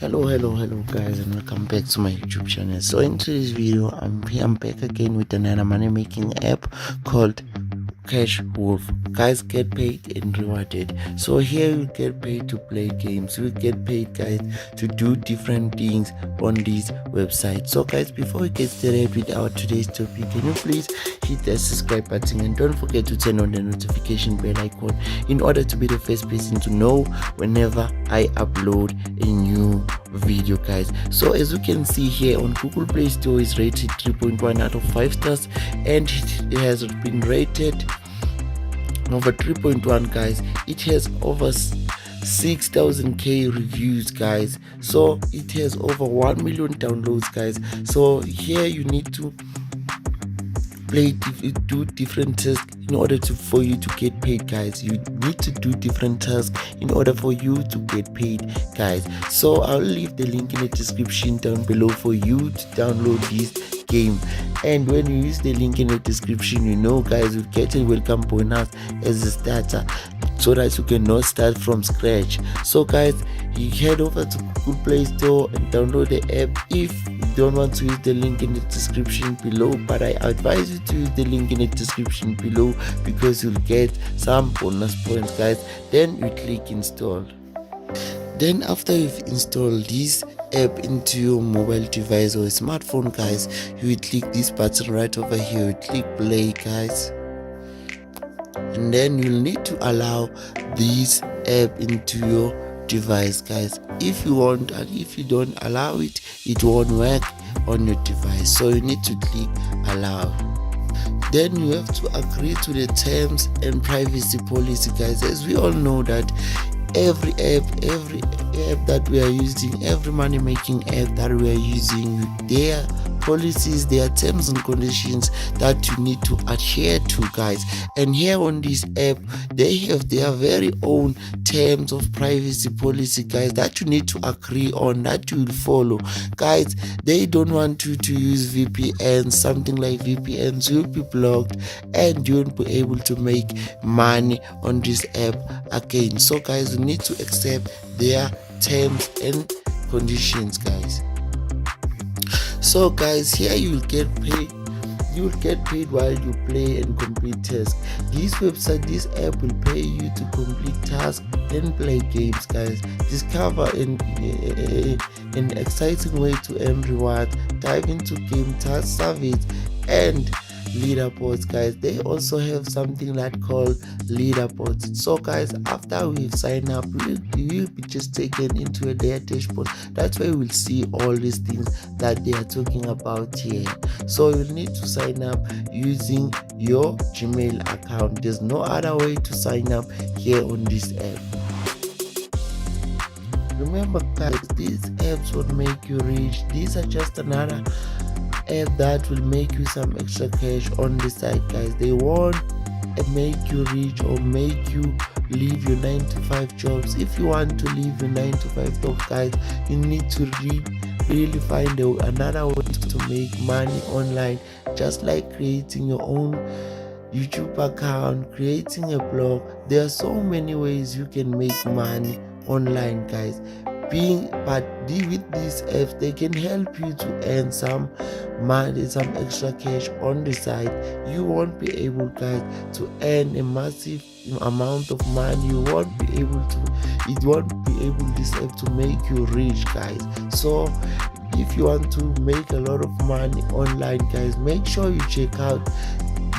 Hello guys, and welcome back to my YouTube channel. So in today's video, I'm back again with another money making app called Cas Wolf. Guys, get paid and rewarded. So here you get paid to play games, you get paid guys to do different things on this website. So guys, before we get started with our today's topic, can you please hit the subscribe button and don't forget to turn on the notification bell icon in order to be the first person to know whenever I upload a new video guys. So as you can see here on Google Play Store, is rated 3.1 out of 5 stars, and it has been rated over 3.1 guys. It has over 6,000k reviews guys, so it has over 1 million downloads guys. So here you need to do different tasks in order for you to get paid guys. You need to do different tasks in order for you to get paid guys. So I'll leave the link in the description down below for you to download this game, and when you use the link in the description, you know guys, you get a welcome bonus as a starter so that you can not start from scratch. So guys, you head over to Google Play Store and download the app. If you don't want to use the link in the description below, but I advise you to use the link in the description below because you'll get some bonus points guys. Then you click install. Then after you've installed this app into your mobile device or smartphone guys, you will click this button right over here, you click play guys, and then you'll need to allow this app into your device guys. If you want, and if you don't allow it, it won't work on your device, so you need to click allow. Then you have to agree to the terms and privacy policy guys. As we all know that every app that we are using, every money making app that we are using, their policies, their terms and conditions that you need to adhere to guys. And here on this app, they have their very own terms of privacy policy guys that you need to agree on, that you will follow guys. They don't want you to use VPNs. Something like VPNs will be blocked and you won't be able to make money on this app again. So guys, you need to accept their terms and conditions guys. So guys, here you will get paid. You will get paid while you play and complete tasks. This app will pay you to complete tasks and play games guys. Discover an exciting way to earn rewards. Dive into game tasks, surveys, and leaderboards guys. They also have something that called leaderboards. So guys, after we've signed up, we will be just taken into their dashboard. That's where we'll see all these things that they are talking about here. So you'll need to sign up using your Gmail account. There's no other way to sign up here on this app. Remember guys, these apps will make you rich. These are just another app that will make you some extra cash on the side guys. They won't make you rich or make you leave your 9-to-5 jobs. If you want to leave your 9-to-5 job guys, you need to really find another way to make money online, just like creating your own YouTube account, creating a blog. There are so many ways you can make money online guys. But with these apps, they can help you to earn some money, some extra cash on the side. You won't be able guys to earn a massive amount of money. It won't be able this app to make you rich guys. So if you want to make a lot of money online guys, make sure you check out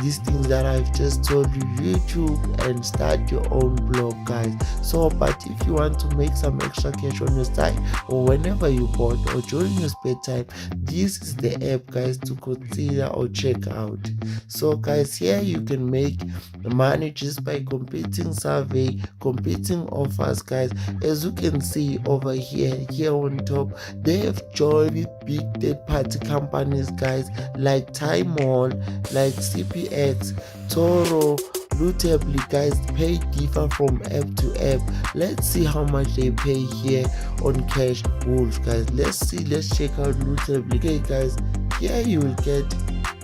these things that I've just told you, YouTube, and start your own blog guys. So but if you want to make some extra cash on your side or whenever you bought or during your spare time, this is the app guys to consider or check out. So guys, here you can make money just by completing survey, completing offers guys. As you can see over here on top, they have joined with big third-party companies guys like Time Wolf, like CPX, Toro, Notably guys. Pay differ from app to app. Let's see how much they pay here on Cas Wolf guys. Let's check out Notably. Okay guys, here you will get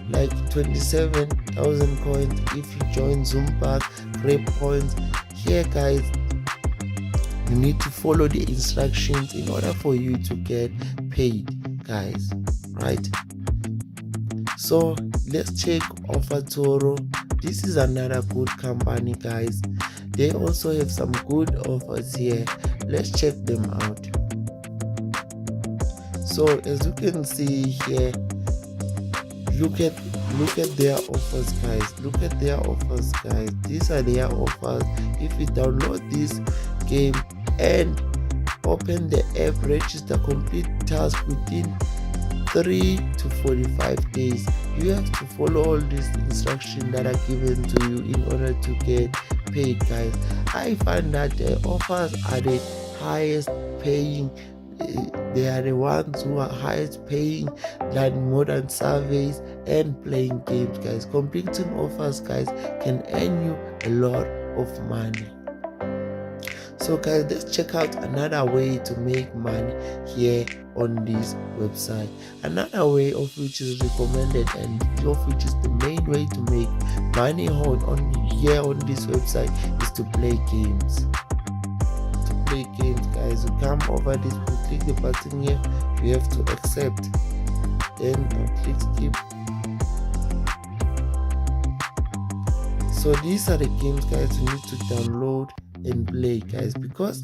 like 27,000 coins if you join Buzzbreak Review-Get. Here guys, you need to follow the instructions in order for you to get paid, guys, right? So let's check Offertoro. This is another good company, guys. They also have some good offers here. Let's check them out. So as you can see here, look at their offers, guys. Look at their offers, guys. These are their offers. If you download this game and open the app, register, complete task within 3 to 45 days. You have to follow all these instructions that are given to you in order to get paid, guys. I find that the offers are the highest paying. They are the ones who are highest paying than modern surveys and playing games, guys. Completing offers, guys, can earn you a lot of money. So guys, let's check out another way to make money here on this website. Another way of which is recommended and of which is the main way to make money on here on this website is to play games. To play games, guys, you come over this, you click the button here, you have to accept, then click skip. So these are the games, guys, you need to download and play, guys, because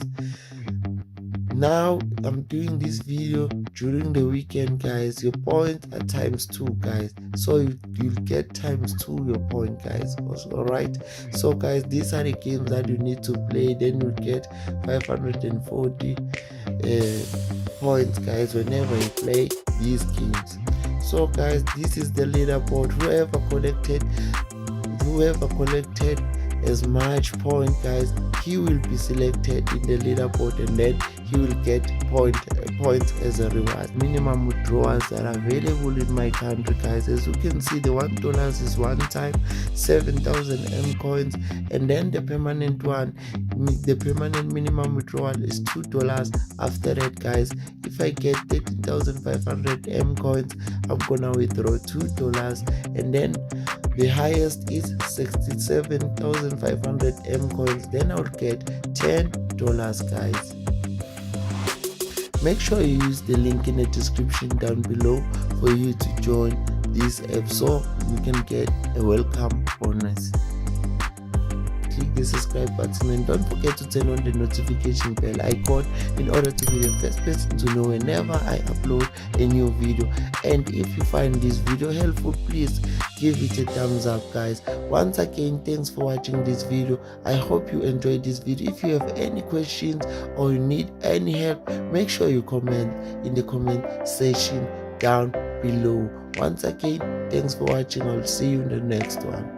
now I'm doing this video during the weekend, guys. Your points are ×2, guys, so you'll get ×2 your point, guys, also. All right, so guys, these are the games that you need to play, then you get 540 points, guys, whenever you play these games. So guys, this is the leaderboard. Whoever collected as much point, guys, he will be selected in the leaderboard, and then he will get points as a reward. Minimum withdrawals are available in my country, guys. As you can see, the $1 is one time 7,000 M coins, and then the permanent one, the permanent minimum withdrawal is $2. After that, guys, if I get 13,500 M coins, I'm gonna withdraw $2, and then the highest is 67,500 M coins, then I'll get $10, guys. Make sure you use the link in the description down below for you to join this app so you can get a welcome bonus. Click the subscribe button and don't forget to turn on the notification bell icon in order to be the first person to know whenever I upload a new video. And if you find this video helpful, please give it a thumbs up, guys. Once again, thanks for watching this video. I hope you enjoyed this video. If you have any questions or you need any help, make sure you comment in the comment section down below. Once again, thanks for watching. I'll see you in the next one.